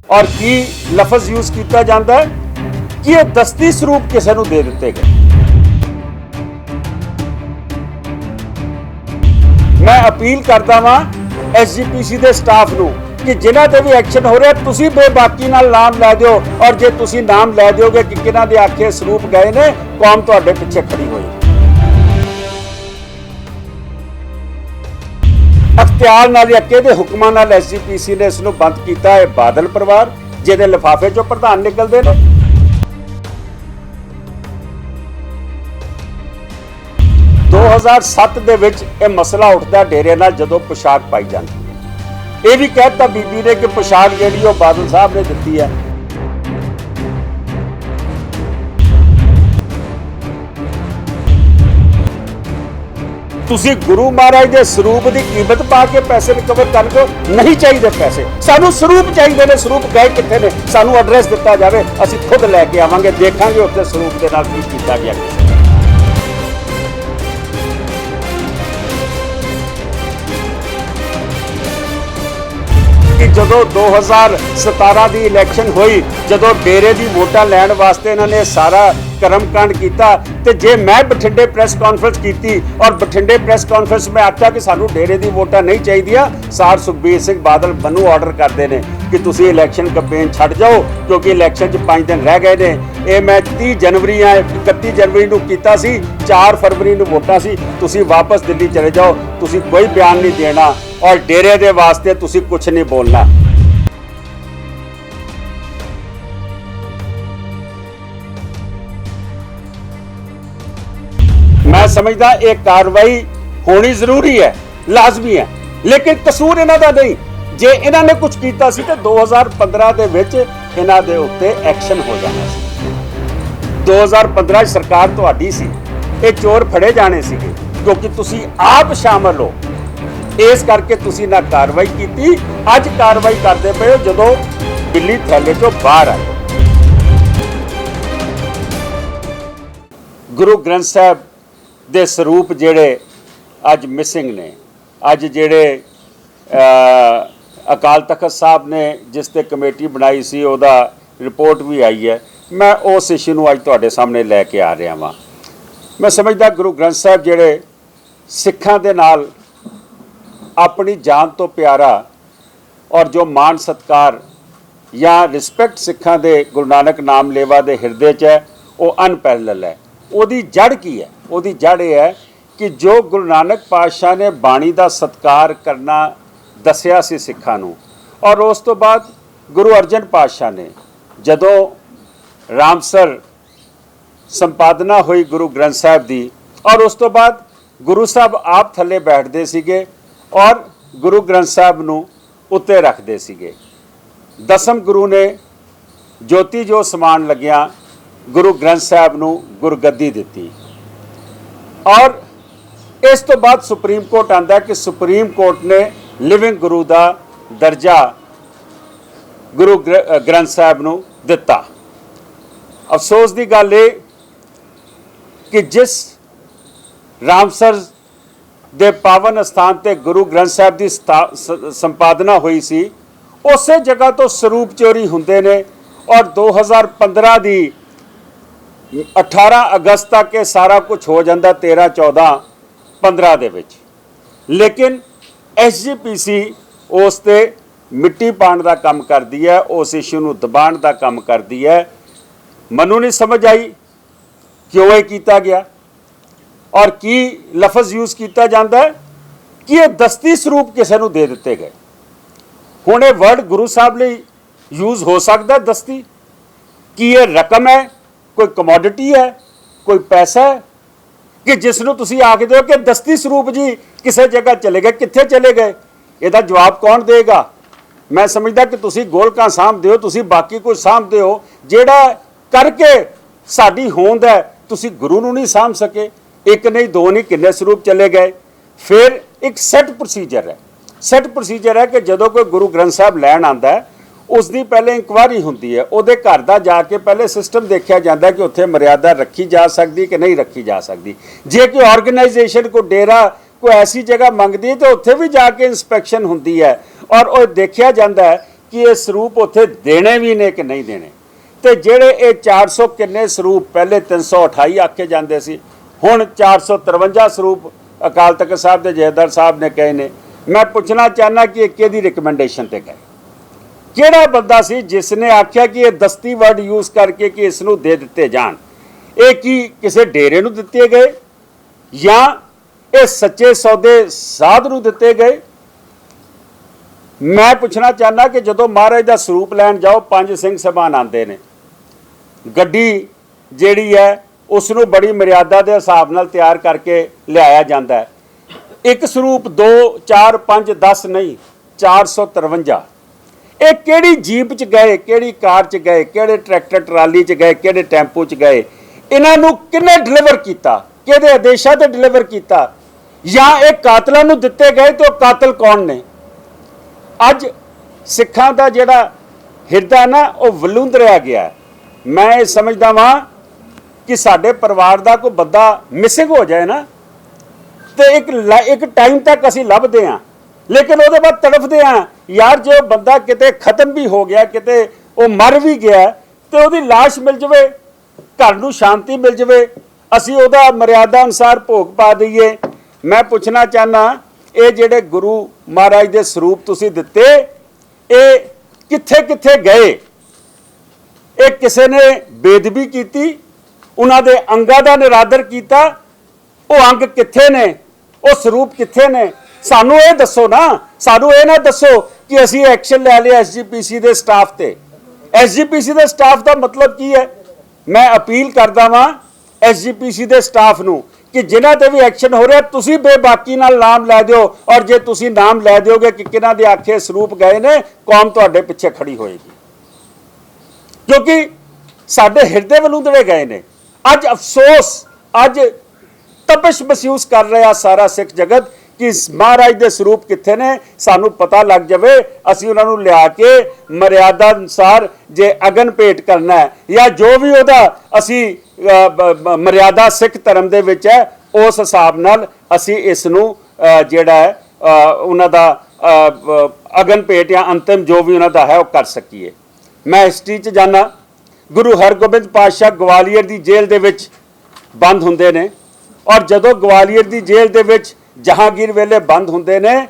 और की लफज यूज किया जाता है कि ये दस्ती स्वरूप किसी को दे दिते गए। मैं अपील करता वा SGPC के स्टाफ नूं कि जिन्हां ते भी एक्शन हो रहा तुसीं बेबाकी नाल नाम लै दिओ, और जे तुसीं नाम लै दिओगे कि किन्हां दे आखे स्वरूप गए ने, कौम तुहाडे पिछे खड़ी होई। अख्तियार नाल या किहदे हुक्मां नाल SGPC ने इसनूं बंद कीता है? बादल परिवार जिहदे लिफाफे चों प्रधान निकलदे ने। 2007 ਦੇ ਵਿੱਚ ਇਹ ਮਸਲਾ ਉੱਠਦਾ ਡੇਰੇ ਨਾਲ ਜਦੋਂ ਪੋਸ਼ਾਕ ਪਾਈ ਜਾਂਦੀ ਹੈ। ਇਹ ਵੀ ਕਹਿਤਾ ਬੀਬੀ ਨੇ ਕਿ ਪੋਸ਼ਾਕ ਜਿਹੜੀ ਉਹ ਬਾਦਲ ਸਾਹਿਬ ਨੇ ਦਿੱਤੀ ਹੈ। ਤੁਸੀਂ ਗੁਰੂ ਮਹਾਰਾਜ ਦੇ ਸਰੂਪ ਦੀ ਕੀਮਤ ਪਾ ਕੇ ਪੈਸੇ ਰਿਕਵਰ ਕਰ ਦਿਓ, ਨਹੀਂ ਚਾਹੀਦੇ ਪੈਸੇ, ਸਾਨੂੰ ਸਰੂਪ ਚਾਹੀਦੇ ਨੇ। ਸਰੂਪ ਗਏ ਕਿੱਥੇ ਨੇ? ਸਾਨੂੰ ਐਡਰੈਸ ਦਿੱਤਾ ਜਾਵੇ, ਅਸੀਂ ਖੁਦ ਲੈ ਕੇ ਆਵਾਂਗੇ, ਦੇਖਾਂਗੇ ਉੱਥੇ ਸਰੂਪ ਦੇ ਨਾਲ ਕੀ ਕੀਤਾ ਗਿਆ। कि जदों 2017 की इलैक्शन हुई, जदों डेरे की वोटां लैण वास्ते इन्होंने सारा कर्मकांड किया, तो जे मैं बठिंडे प्रेस कॉन्फ्रेंस की और बठिंडे प्रेस कॉन्फ्रेंस में आख्या कि सानू डेरे की वोटां नहीं चाहिए, सार सुखबीर सिंह बादल बनू ऑर्डर करते हैं कि तुसीं इलैक्शन कैंपेन छड़ जाओ क्योंकि इलैक्शन 5 दिन रह गए हैं। ये मैं 30 जनवरी 31 जनवरी को किया सी, 4 फरवरी को वोटां सी, तुसीं वापस दिल्ली चले जाओ, तुसीं कोई बयान नहीं देना और डेरे दे वास्ते तुसीं कुछ नहीं बोलना। मैं समझदा एक कार्रवाई होनी जरूरी है, लाजमी है, लेकिन कसूर इन्हां दा नहीं। जे इन्हां ने कुछ कीता सी ते 2015 दे विच इन्हां दे उत्ते एक्शन हो जाना सी। 2015 सरकार तुहाडी सी, ये चोर फड़े जाने सीगे क्योंकि तुसीं आप शामिल हो, इस करके तुसीं ना कार्रवाई की। अज कार्रवाई करते पे हो जदों बिल्ली थैले चों बाहर आए। गुरु ग्रंथ साहब दे स्वरूप जेड़े अज मिसिंग ने, अज जेड़े अकाल तख्त साहब ने जिस ते कमेटी बनाई सी उहदा रिपोर्ट भी आई है, मैं उस इशू नूं अज तुहाडे सामने लैके आ रहा वां। मैं समझदा गुरु ग्रंथ साहब जेड़े सिखां दे नाल अपनी जान तो प्यारा और जो मान सत्कार या रिस्पैक्ट सिखां दे गुरु नानक नाम लेवा दे हिरदे च है, वो अनपैरलल है। उहदी जड़ की है? उहदी जड़ ये है कि जो गुरु नानक पातशाह ने बाणी का सत्कार करना दसिया सी सिखां नूं, और उस तो बाद गुरु अर्जन पातशाह ने जदों रामसर संपादना हुई गुरु ग्रंथ साहब की, और उस तो बाद गुरु साहब आप थले बैठते सीगे और गुरु ग्रंथ साहब नूं उत्ते रखते सीगे। दसम गुरु ने ज्योति जो समान लग्या गुरु ग्रंथ साहब नूं गुरगद्दी दिती, और इस तो बाद सुप्रीम कोर्ट आंदा कि सुप्रीम कोर्ट ने लिविंग गुरु का दर्जा गुरु ग्रंथ साहब नूं दिता। अफसोस की गल ये कि जिस रामसर दे पावन स्थान ते गुरु ग्रंथ साहब की संपादना हुई सी, उस जगह तो स्वरूप चोरी हुंदे ने, और 2015 की 18 अगस्त तक ये सारा कुछ हो जाता, 13, 14, 15 दे विच। लेकिन SGPC उस ते मिट्टी पाण का काम करती है, उस इशू नूं दबाण का काम करती है। मनु नहीं समझ आई क्यों ये किया गया और की लफज यूज किया जाता है कि ये दस्ती स्वरूप किसी को दे दिते गए। हुण ये वर्ड गुरु साहब लिए यूज हो सकता दस्ती? कि ये रकम है, कोई कमोडिटी है, कोई पैसा है कि जिसनों तुसीं आख दो कि दस्ती स्वरूप जी किसी जगह चले गए, कित्थे चले गए? इसका जवाब कौन देगा? मैं समझदा कि तुसीं गोलकां साਂਭਦੇ हो, तुसीं बाकी कुछ साਂਭਦੇ हो, जिहड़ा करके साडी होंद है तुसीं गुरु नूं नहीं साਂਭ सके। एक नहीं, दो नहीं, किन्ने स्वरूप चले गए। फिर एक सैट प्रोसीजर है, सैट प्रोसीजर है कि जदों कोई गुरु ग्रंथ साहब लैण आंदा है उसकी पहले इंक्वायरी होंदी है, उहदे घर दा जाके पहले सिस्टम देखा जाता है कि उत्थे मर्यादा रखी जा सकती कि नहीं रखी जा सकती। जे कोई ऑर्गेनाइजेशन को डेरा कोई ऐसी जगह मंगती है तो उत्थे भी जाके इंस्पैक्शन होंदी है और देखा जाता है कि ये ਸਰੂਪ ਉੱਥੇ ਦੇਣੇ ਵੀ ਨੇ ਕਿ ਨਹੀਂ ਦੇਣੇ। ਤੇ ਜਿਹੜੇ ਇਹ 400 ਕਿੰਨੇ ਸਰੂਪ ਪਹਿਲੇ 328 ਆਖੇ ਜਾਂਦੇ ਸੀ, ਹੁਣ 453 ਸਰੂਪ ਅਕਾਲ ਤਖਤ ਸਾਹਿਬ ਦੇ ਜਥੇਦਾਰ ਸਾਹਿਬ ਨੇ ਕਹੇ ਨੇ। ਮੈਂ ਪੁੱਛਣਾ ਚਾਹੁੰਦਾ ਕਿ ਇਹ ਕਿਹਦੀ ਰਿਕਮੈਂਡੇਸ਼ਨ ਤੇ ਗਏ? ਕਿਹੜਾ ਬੰਦਾ ਸੀ ਜਿਸ ਨੇ ਆਖਿਆ ਕਿ ਇਹ ਦਸਤੀ ਵਰਡ ਯੂਜ਼ ਕਰਕੇ ਕਿ ਇਸ ਨੂੰ ਦੇ ਦਿੱਤੇ ਜਾਣ? ਇਹ ਕੀ ਕਿਸੇ ਡੇਰੇ ਨੂੰ ਦਿੱਤੇ ਗਏ ਜਾਂ ਇਹ ਸੱਚੇ ਸੌਦੇ ਸਾਧ ਨੂੰ ਦਿੱਤੇ ਗਏ? ਮੈਂ ਪੁੱਛਣਾ ਚਾਹੁੰਦਾ ਕਿ ਜਦੋਂ ਮਹਾਰਾਜ ਦਾ ਸਰੂਪ ਲੈਣ ਜਾਓ, 5 ਸਿੰਘ ਸਭਾਨ ਆਉਂਦੇ ਨੇ, ਗੱਡੀ ਜਿਹੜੀ ਹੈ ਉਸ ਨੂੰ ਬੜੀ ਮਰਿਆਦਾ ਦੇ ਹਿਸਾਬ ਨਾਲ ਤਿਆਰ ਕਰਕੇ ਲਿਆਇਆ ਜਾਂਦਾ ਹੈ। ਇੱਕ ਸਰੂਪ 2 4 5 10 ਨਹੀਂ, 453। ਇਹ ਕਿਹੜੀ ਜੀਪ 'ਚ ਗਏ, ਕਿਹੜੀ ਕਾਰ 'ਚ ਗਏ, ਕਿਹੜੇ ਟਰੈਕਟਰ ਟਰਾਲੀ 'ਚ ਗਏ, ਕਿਹੜੇ ਟੈਂਪੂ 'ਚ ਗਏ? ਇਹਨਾਂ ਨੂੰ ਕਿਹਨੇ ਡਿਲੀਵਰ ਕੀਤਾ? ਕਿਹਦੇ ਆਦੇਸ਼ਾਂ ਤੇ ਡਿਲੀਵਰ ਕੀਤਾ? ਜਾਂ ਇਹ ਕਾਤਲਾਂ ਨੂੰ ਦਿੱਤੇ ਗਏ ਤੇ ਉਹ ਕਾਤਲ ਕੌਣ ਨੇ? ਅੱਜ ਸਿੱਖਾਂ ਦਾ ਜਿਹੜਾ ਹਿਰਦਾ ਨਾ ਉਹ ਵਲੂੰਦਰਿਆ ਗਿਆ। ਮੈਂ ਇਹ ਸਮਝਦਾ ਵਾਂ ਕਿ ਸਾਡੇ ਪਰਿਵਾਰ ਦਾ ਕੋਈ ਬੰਦਾ ਮਿਸਿੰਗ ਹੋ ਜਾਏ ਨਾ ਤੇ ਇੱਕ ਟਾਈਮ ਤੱਕ ਅਸੀਂ ਲੱਭਦੇ ਹਾਂ, ਲੇਕਿਨ ਉਹਦੇ ਬਾਅਦ ਤੜਫਦੇ ਹਾਂ ਯਾਰ ਜੇ ਉਹ ਬੰਦਾ ਕਿਤੇ ਖਤਮ ਵੀ ਹੋ ਗਿਆ, ਕਿਤੇ ਉਹ ਮਰ ਵੀ ਗਿਆ ਤੇ ਉਹਦੀ ਲਾਸ਼ ਮਿਲ ਜਾਵੇ, ਘਰ ਨੂੰ ਸ਼ਾਂਤੀ ਮਿਲ ਜਾਵੇ, ਅਸੀਂ ਉਹਦਾ ਮਰਿਆਦਾ ਅਨੁਸਾਰ ਭੋਗ ਪਾ ਦਈਏ। ਮੈਂ ਪੁੱਛਣਾ ਚਾਹੁੰਦਾ ਇਹ ਜਿਹੜੇ ਗੁਰੂ ਮਹਾਰਾਜ ਦੇ ਸਰੂਪ ਤੁਸੀਂ ਦਿੱਤੇ ਇਹ ਕਿੱਥੇ ਕਿੱਥੇ ਗਏ? ਇਹ ਕਿਸੇ ਨੇ ਬੇਦਬੀ ਕੀਤੀ, ਉਹਨਾਂ ਦੇ ਅੰਗਾਂ ਦਾ ਨਿਰਾਦਰ ਕੀਤਾ? ਉਹ ਅੰਗ ਕਿੱਥੇ ਨੇ? ਉਹ ਸਰੂਪ ਕਿੱਥੇ ਨੇ? ਸਾਨੂੰ ਇਹ ਦੱਸੋ ਨਾ। ਸਾਨੂੰ ਇਹ ਨਾ ਦੱਸੋ ਕਿ ਅਸੀਂ ਐਕਸ਼ਨ ਲੈ ਲਿਆ ਐਸਜੀਪੀਸੀ ਦੇ ਸਟਾਫ ਤੇ। ਐਸਜੀਪੀਸੀ ਦੇ ਸਟਾਫ ਦਾ ਮਤਲਬ ਕੀ ਹੈ? ਮੈਂ ਅਪੀਲ ਕਰਦਾ ਵਾਂ ਐਸਜੀਪੀਸੀ ਦੇ ਸਟਾਫ ਨੂੰ ਕਿ ਜਿਨ੍ਹਾਂ ਤੇ ਵੀ ਐਕਸ਼ਨ ਹੋ ਰਿਹਾ ਤੁਸੀਂ ਬੇਬਾਕੀ ਨਾਲ ਨਾਮ ਲੈ ਦਿਓ, ਔਰ ਜੇ ਤੁਸੀਂ ਨਾਮ ਲੈ ਦਿਓਗੇ ਕਿ ਕਿਹਨਾਂ ਦੇ ਆਖੇ ਸਰੂਪ ਗਏ ਨੇ, ਕੌਮ ਤੁਹਾਡੇ ਪਿੱਛੇ ਖੜੀ ਹੋਏਗੀ, ਕਿਉਂਕਿ ਸਾਡੇ ਹਿਰਦੇ ਵਲੂੰਦੜੇ ਗਏ ਨੇ। ਅੱਜ ਅਫਸੋਸ, ਅੱਜ ਤਪਸ਼ ਮਹਿਸੂਸ ਕਰ ਰਿਹਾ ਸਾਰਾ ਸਿੱਖ ਜਗਤ ਕਿ ਮਹਾਰਾਜ ਦੇ ਸਰੂਪ ਕਿੱਥੇ ਨੇ, ਸਾਨੂੰ ਪਤਾ ਲੱਗ ਜਾਵੇ, ਅਸੀਂ ਉਹਨਾਂ ਨੂੰ ਲਿਆ ਕੇ ਮਰਿਆਦਾ ਅਨੁਸਾਰ ਜੇ ਅਗਨ ਭੇਟ ਕਰਨਾ ਹੈ ਜਾਂ ਜੋ ਵੀ ਉਹਦਾ ਅਸੀਂ ਮਰਿਆਦਾ ਸਿੱਖ ਧਰਮ ਦੇ ਵਿੱਚ ਹੈ ਉਸ ਹਿਸਾਬ ਨਾਲ ਅਸੀਂ ਇਸ ਨੂੰ ਜਿਹੜਾ ਹੈ ਉਹਨਾਂ ਦਾ ਅਗਨ ਭੇਟ ਜਾਂ ਅੰਤਿਮ ਜੋ ਵੀ ਉਹਨਾਂ ਦਾ ਹੈ ਉਹ ਕਰ ਸਕੀਏ। ਮੈਂ ਹਿਸਟਰੀ 'ਚ ਜਾਣਾ, ਗੁਰੂ ਹਰਗੋਬਿੰਦ ਪਾਤਸ਼ਾਹ ਗਵਾਲੀਅਰ ਦੀ ਜੇਲ੍ਹ ਦੇ ਵਿੱਚ ਬੰਦ ਹੁੰਦੇ ਨੇ, ਔਰ ਜਦੋਂ ਗਵਾਲੀਅਰ ਦੀ ਜੇਲ੍ਹ ਦੇ ਵਿੱਚ ਜਹਾਂਗੀਰ ਵੇਲੇ ਬੰਦ ਹੁੰਦੇ ਨੇ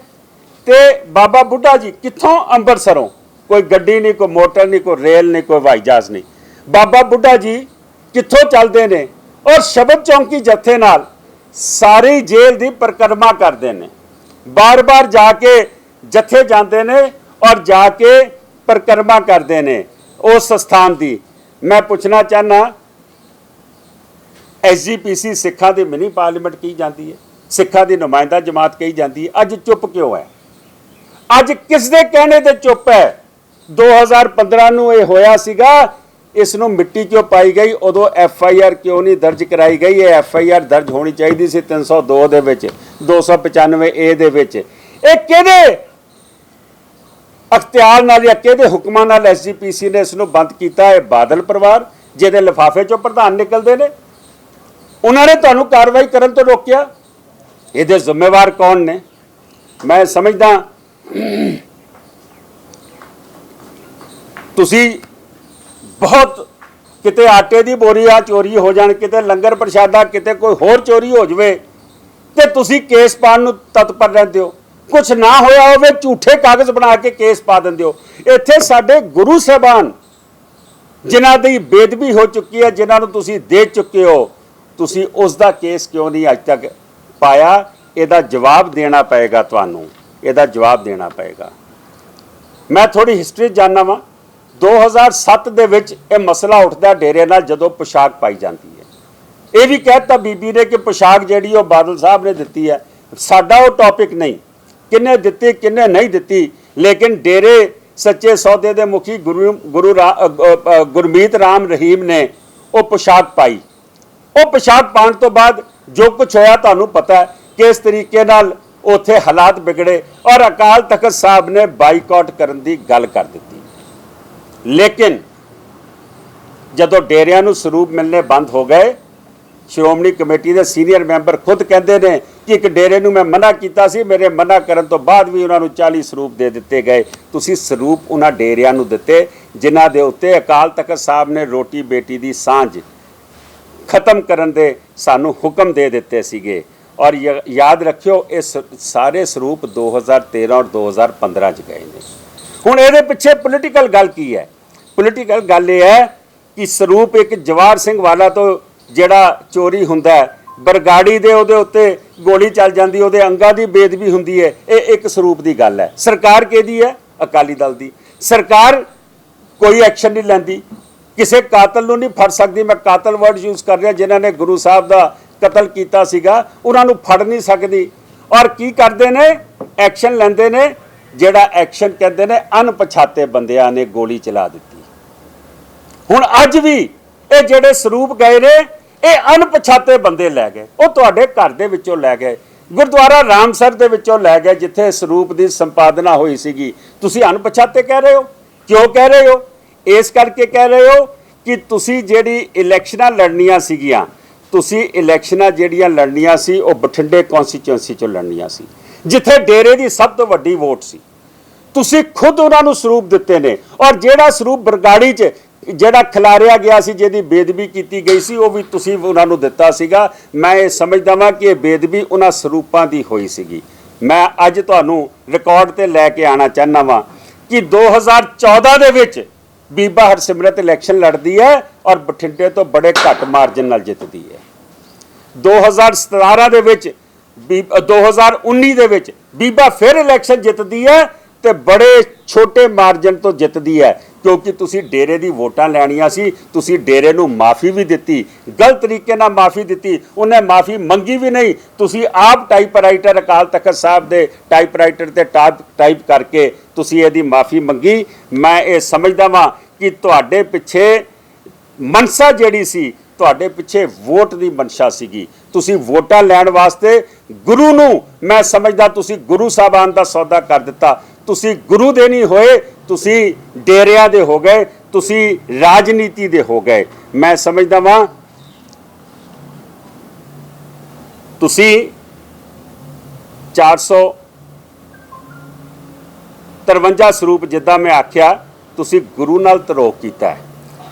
ਤੇ ਬਾਬਾ ਬੁੱਢਾ ਜੀ ਕਿੱਥੋਂ, ਅੰਮ੍ਰਿਤਸਰੋਂ, ਕੋਈ ਗੱਡੀ ਨਹੀਂ, ਕੋਈ ਮੋਟਰ ਨਹੀਂ, ਕੋਈ ਰੇਲ ਨਹੀਂ, ਕੋਈ ਹਵਾਈ ਜਹਾਜ਼ ਨਹੀਂ, ਬਾਬਾ ਬੁੱਢਾ ਜੀ ਕਿੱਥੋਂ ਚੱਲਦੇ ਨੇ ਔਰ ਸ਼ਬਦ ਚੌਂਕੀ ਜੱਥੇ ਨਾਲ ਸਾਰੀ ਜੇਲ੍ਹ ਦੀ ਪਰਿਕਰਮਾ ਕਰਦੇ ਨੇ। ਬਾਰ-ਬਾਰ ਜਾ ਕੇ ਜੱਥੇ ਜਾਂਦੇ ਨੇ ਔਰ ਜਾ ਕੇ ਪਰਿਕਰਮਾ ਕਰਦੇ ਨੇ ਉਸ ਸਥਾਨ ਦੀ। ਮੈਂ ਪੁੱਛਣਾ ਚਾਹੁੰਦਾ ਐਸਜੀਪੀਸੀ ਸਿੱਖਾਂ ਦੀ ਮਿਨੀ ਪਾਰਲੀਮੈਂਟ ਕਹੀ ਜਾਂਦੀ ਹੈ, ਸਿੱਖਾਂ ਦੀ ਨੁਮਾਇੰਦਾ ਜਮਾਤ ਕਹੀ ਜਾਂਦੀ ਹੈ, ਅੱਜ ਚੁੱਪ ਕਿਉਂ ਹੈ? ਅੱਜ ਕਿਸ ਦੇ ਕਹਿਣੇ ਤੇ ਚੁੱਪ ਹੈ? 2015 ਨੂੰ ਇਹ ਹੋਇਆ ਸੀਗਾ, ਇਸ ਨੂੰ ਮਿੱਟੀ ਕਿਉਂ ਪਾਈ ਗਈ? ਉਦੋਂ FIR ਕਿਉਂ ਨਹੀਂ ਦਰਜ ਕਰਾਈ ਗਈ? ਇਹ FIR ਦਰਜ ਹੋਣੀ ਚਾਹੀਦੀ ਸੀ 302 ਦੇ ਵਿੱਚ, 295A ਦੇ ਵਿੱਚ। ਇਹ ਕਿਹਦੇ ਅਖਤਿਆਰ ਨਾਲ ਜਾਂ ਕਿਹਦੇ ਹੁਕਮਾਂ ਨਾਲ ਐਸਜੀਪੀਸੀ ਨੇ ਇਸ ਨੂੰ ਬੰਦ ਕੀਤਾ? ਹੈ ਬਾਦਲ ਪਰਿਵਾਰ ਜਿਹਦੇ ਲਿਫਾਫੇ ਚੋਂ ਪ੍ਰਧਾਨ ਨਿਕਲਦੇ ਨੇ, ਉਹਨਾਂ ਨੇ ਤੁਹਾਨੂੰ ਕਾਰਵਾਈ ਕਰਨ ਤੋਂ ਰੋਕਿਆ। ਇਹਦੇ ਜ਼ਿੰਮੇਵਾਰ ਕੌਣ ਨੇ? ਮੈਂ ਸਮਝਦਾ ਤੁਸੀਂ ਬਹੁਤ ਕਿਤੇ ਆਟੇ ਦੀ ਬੋਰੀ ਆ ਚੋਰੀ ਹੋ ਜਾਣ, ਕਿਤੇ ਲੰਗਰ ਪ੍ਰਸ਼ਾਦਾ, ਕਿਤੇ ਕੋਈ ਹੋਰ ਚੋਰੀ ਹੋ ਜਾਵੇ ਤੇ ਤੁਸੀਂ ਕੇਸ ਪਾਉਣ ਨੂੰ ਤਤਪਰ ਰਹਿੰਦੇ ਹੋ। ਕੁਝ ਨਾ ਹੋਇਆ ਹੋਵੇ ਝੂਠੇ ਕਾਗਜ਼ ਬਣਾ ਕੇ ਕੇਸ ਪਾ ਦਿੰਦੇ ਹੋ। ਇੱਥੇ ਸਾਡੇ ਗੁਰੂ ਸਾਹਿਬਾਨ ਜਿਨ੍ਹਾਂ ਦੀ ਬੇਦਬੀ ਹੋ ਚੁੱਕੀ ਹੈ, ਜਿਨ੍ਹਾਂ ਨੂੰ ਤੁਸੀਂ ਦੇ ਚੁੱਕੇ ਹੋ, ਤੁਸੀਂ ਉਸ ਦਾ ਕੇਸ ਕਿਉਂ ਨਹੀਂ ਅੱਜ ਤੱਕ ਪਾਇਆ? ਇਹਦਾ ਜਵਾਬ ਦੇਣਾ ਪਏਗਾ ਤੁਹਾਨੂੰ, ਇਹਦਾ ਜਵਾਬ ਦੇਣਾ ਪਏਗਾ। ਮੈਂ ਥੋੜੀ ਹਿਸਟਰੀ ਜਾਣਨਾ ਵਾਂ। 2007 ਦੇ ਵਿੱਚ ਇਹ ਮਸਲਾ ਉੱਠਦਾ ਡੇਰੇ ਨਾਲ, ਜਦੋਂ ਪੋਸ਼ਾਕ ਪਾਈ ਜਾਂਦੀ ਹੈ। ਇਹ ਵੀ ਕਹਿਤਾ ਬੀਬੀ ਨੇ ਕਿ ਪੋਸ਼ਾਕ ਜਿਹੜੀ ਉਹ ਬਾਦਲ ਸਾਹਿਬ ਨੇ ਦਿੱਤੀ ਹੈ। ਸਾਡਾ ਉਹ ਟੌਪਿਕ ਨਹੀਂ ਕਿੰਨੇ ਦਿੱਤੀ ਕਿੰਨੇ ਨਹੀਂ ਦਿੱਤੀ, ਲੇਕਿਨ ਡੇਰੇ ਸੱਚੇ ਸੌਦੇ ਦੇ ਮੁਖੀ ਗੁਰਮੀਤ ਰਾਮ ਰਹੀਮ ਨੇ ਉਹ ਪੋਸ਼ਾਕ ਪਾਈ। ਉਹ ਪੋਸ਼ਾਕ ਪਾਉਣ ਤੋਂ ਬਾਅਦ ਜੋ ਕੁਝ ਹੋਇਆ ਤੁਹਾਨੂੰ ਪਤਾ ਹੈ, ਕਿਸ ਤਰੀਕੇ ਨਾਲ ਉੱਥੇ ਹਾਲਾਤ ਵਿਗੜੇ ਔਰ ਅਕਾਲ ਤਖਤ ਸਾਹਿਬ ਨੇ ਬਾਈਕਾਟ ਕਰਨ ਦੀ ਗੱਲ ਕਰ ਦਿੱਤੀ। ਲੇਕਿਨ ਜਦੋਂ ਡੇਰਿਆਂ ਨੂੰ ਸਰੂਪ ਮਿਲਣੇ ਬੰਦ ਹੋ ਗਏ, ਸ਼੍ਰੋਮਣੀ ਕਮੇਟੀ ਦੇ ਸੀਨੀਅਰ ਮੈਂਬਰ ਖੁਦ ਕਹਿੰਦੇ ਨੇ कि एक डेरे ਨੂੰ ਮੈਂ ਮਨਾ ਕੀਤਾ ਸੀ, ਮੇਰੇ ਮਨਾ ਕਰਨ ਤੋਂ ਬਾਅਦ ਵੀ ਉਹਨਾਂ ਨੂੰ 40 ਸਰੂਪ ਦੇ ਦਿੱਤੇ ਗਏ। ਤੁਸੀਂ ਸਰੂਪ ਉਹਨਾਂ ਡੇਰਿਆਂ ਨੂੰ ਦਿੱਤੇ ਜਿਨ੍ਹਾਂ ਦੇ ਉੱਤੇ ਅਕਾਲ ਤਖਤ ਸਾਹਿਬ ਨੇ ਰੋਟੀ ਬੇਟੀ ਦੀ ਸਾਂਝ ਖਤਮ ਕਰਨ ਦੇ ਸਾਨੂੰ ਹੁਕਮ ਦੇ ਦਿੱਤੇ ਸੀਗੇ। ਔਰ ਯਾਦ ਰੱਖਿਓ ਇਹ ਸਾਰੇ ਸਰੂਪ 2013 ਔਰ 2015 ਚ ਗਏ ਨੇ। ਹੁਣ ਇਹਦੇ ਪਿੱਛੇ ਪੋਲੀਟੀਕਲ ਗੱਲ ਕੀ ਹੈ? ਪੋਲੀਟੀਕਲ ਗੱਲ ਇਹ ਹੈ ਕਿ ਸਰੂਪ ਇੱਕ ਜਵਾਹਰ ਸਿੰਘ ਵਾਲਾ ਤੋਂ ਜਿਹੜਾ ਚੋਰੀ ਹੁੰਦਾ ਹੈ, ਬਰਗਾੜੀ ਦੇ ਉਹਦੇ ਉੱਤੇ ਗੋਲੀ ਚੱਲ ਜਾਂਦੀ, ਉਹਦੇ ਅੰਗਾਂ ਦੀ ਬੇਦਬੀ ਹੁੰਦੀ ਹੈ, ਇਹ ਇੱਕ ਸਰੂਪ ਦੀ ਗੱਲ ਹੈ। ਸਰਕਾਰ ਕਿਹਦੀ ਹੈ? ਅਕਾਲੀ ਦਲ ਦੀ। ਸਰਕਾਰ ਕੋਈ ਐਕਸ਼ਨ ਨਹੀਂ ਲੈਂਦੀ, ਕਿਸੇ ਕਾਤਲ ਨੂੰ ਨਹੀਂ ਫੜ ਸਕਦੀ। ਮੈਂ ਕਾਤਲ ਵਰਡ ਯੂਜ਼ ਕਰ ਰਿਹਾ, ਜਿਨ੍ਹਾਂ ਨੇ ਗੁਰੂ ਸਾਹਿਬ ਦਾ ਕਤਲ ਕੀਤਾ ਸੀਗਾ ਉਹਨਾਂ ਨੂੰ ਫੜ ਨਹੀਂ ਸਕਦੀ। ਔਰ ਕੀ ਕਰਦੇ ਨੇ? ਐਕਸ਼ਨ ਲੈਂਦੇ ਨੇ, ਜਿਹੜਾ ਐਕਸ਼ਨ ਕਹਿੰਦੇ ਨੇ ਅਣਪਛਾਤੇ ਬੰਦਿਆਂ ਨੇ ਗੋਲੀ ਚਲਾ ਦਿੱਤੀ। ਹੁਣ ਅੱਜ ਵੀ ਇਹ ਜਿਹੜੇ ਸਰੂਪ ਗਏ ਨੇ ਇਹ ਅਣਪਛਾਤੇ ਬੰਦੇ ਲੈ ਗਏ, ਉਹ ਤੁਹਾਡੇ ਘਰ ਦੇ ਵਿੱਚੋਂ ਲੈ ਗਏ, ਗੁਰਦੁਆਰਾ ਰਾਮਸਰ ਦੇ ਵਿੱਚੋਂ ਲੈ ਗਏ ਜਿੱਥੇ ਸਰੂਪ ਦੀ ਸੰਪਾਦਨਾ ਹੋਈ ਸੀਗੀ। ਤੁਸੀਂ ਅਣਪਛਾਤੇ ਕਹਿ ਰਹੇ ਹੋ, ਕਿਉਂ ਕਹਿ ਰਹੇ ਹੋ? ਇਸ ਕਰਕੇ ਕਹਿ ਰਹੇ ਹੋ ਕਿ ਤੁਸੀਂ ਜਿਹੜੀ ਇਲੈਕਸ਼ਨਾਂ ਲੜਨੀਆਂ ਸੀਗੀਆਂ, ਤੁਸੀਂ ਇਲੈਕਸ਼ਨਾਂ ਜਿਹੜੀਆਂ ਲੜਨੀਆਂ ਸੀ ਉਹ ਬਠਿੰਡੇ ਕੌਂਸਟੀਚੁਐਂਸੀ ਚੋਂ ਲੜਨੀਆਂ ਸੀ ਜਿੱਥੇ ਡੇਰੇ ਦੀ ਸਭ ਤੋਂ ਵੱਡੀ ਵੋਟ ਸੀ। ਤੁਸੀਂ ਖੁਦ ਉਹਨਾਂ ਨੂੰ ਸਰੂਪ ਦਿੱਤੇ ਨੇ। ਔਰ ਜਿਹੜਾ ਸਰੂਪ ਬਰਗਾੜੀ 'ਚ ਜਿਹੜਾ ਖਿਲਾਰਿਆ ਗਿਆ ਸੀ, ਜਿਹਦੀ ਬੇਦਬੀ ਕੀਤੀ ਗਈ ਸੀ, ਉਹ ਵੀ ਤੁਸੀਂ ਉਹਨਾਂ ਨੂੰ ਦਿੱਤਾ ਸੀਗਾ। ਮੈਂ ਇਹ ਸਮਝਦਾ ਵਾਂ ਕਿ ਇਹ ਬੇਦਬੀ ਉਹਨਾਂ ਸਰੂਪਾਂ ਦੀ ਹੋਈ ਸੀਗੀ। ਮੈਂ ਅੱਜ ਤੁਹਾਨੂੰ ਰਿਕਾਰਡ ਤੇ ਲੈ ਕੇ ਆਉਣਾ ਚਾਹੁੰਦਾ ਵਾਂ ਕਿ 2014 ਦੇ ਵਿੱਚ ਬੀਬਾ ਹਰਸਿਮਰਤ ਇਲੈਕਸ਼ਨ ਲੜਦੀ ਹੈ ਔਰ ਬਠਿੰਡੇ ਤੋਂ ਬੜੇ ਘੱਟ ਮਾਰਜਨ ਨਾਲ ਜਿੱਤਦੀ ਹੈ। 2017 ਦੇ ਵਿੱਚ 2019 ਦੇ ਵਿੱਚ ਬੀਬਾ ਫਿਰ ਇਲੈਕਸ਼ਨ ਜਿੱਤਦੀ ਹੈ ਤੇ ਬੜੇ ਛੋਟੇ ਮਾਰਜਨ ਤੋਂ ਜਿੱਤਦੀ ਹੈ, ਕਿਉਂਕਿ ਤੁਸੀਂ ਡੇਰੇ ਦੀ ਵੋਟਾਂ ਲੈਣੀਆਂ ਸੀ। ਤੁਸੀਂ ਡੇਰੇ ਨੂੰ ਮਾਫੀ ਵੀ ਦਿੱਤੀ, ਗਲਤ ਤਰੀਕੇ ਨਾਲ ਮਾਫੀ ਦਿੱਤੀ, ਉਹਨੇ ਮਾਫੀ ਮੰਗੀ ਵੀ ਨਹੀਂ। ਤੁਸੀਂ ਆਪ ਟਾਈਪਰਾਈਟਰ ਅਕਾਲ ਤਖਤ ਸਾਹਿਬ ਦੇ ਟਾਈਪਰਾਈਟਰ ਤੇ ਟਾਈਪ ਕਰਕੇ ਤੁਸੀਂ ਇਹਦੀ ਮਾਫੀ ਮੰਗੀ। ਮੈਂ ਇਹ ਸਮਝਦਾ ਵਾਂ ਕਿ ਤੁਹਾਡੇ ਪਿੱਛੇ ਮਨਸਾ ਜਿਹੜੀ ਸੀ, ਤੁਹਾਡੇ ਪਿੱਛੇ ਵੋਟ ਦੀ ਮਨਸ਼ਾ ਸੀਗੀ। ਤੁਸੀਂ ਵੋਟਾਂ ਲੈਣ ਵਾਸਤੇ ਗੁਰੂ ਨੂੰ, ਮੈਂ ਸਮਝਦਾ ਤੁਸੀਂ ਗੁਰੂ ਸਾਹਿਬਾਨ ਦਾ ਸੌਦਾ ਕਰ ਦਿੱਤਾ। ਤੁਸੀਂ ਗੁਰੂ ਦੇ ਨਹੀਂ ਹੋਏ, ਤੁਸੀਂ ਡੇਰਿਆਂ ਦੇ ਹੋ ਗਏ, ਤੁਸੀਂ ਰਾਜਨੀਤੀ ਦੇ ਹੋ ਗਏ। ਮੈਂ ਸਮਝਦਾ ਵਾਂ ਤੁਸੀਂ 453 ਸਰੂਪ ਜਿੱਦਾਂ ਮੈਂ ਆਖਿਆ, ਤੁਸੀਂ ਗੁਰੂ ਨਾਲ ਧਰੋਹ ਕੀਤਾ ਹੈ।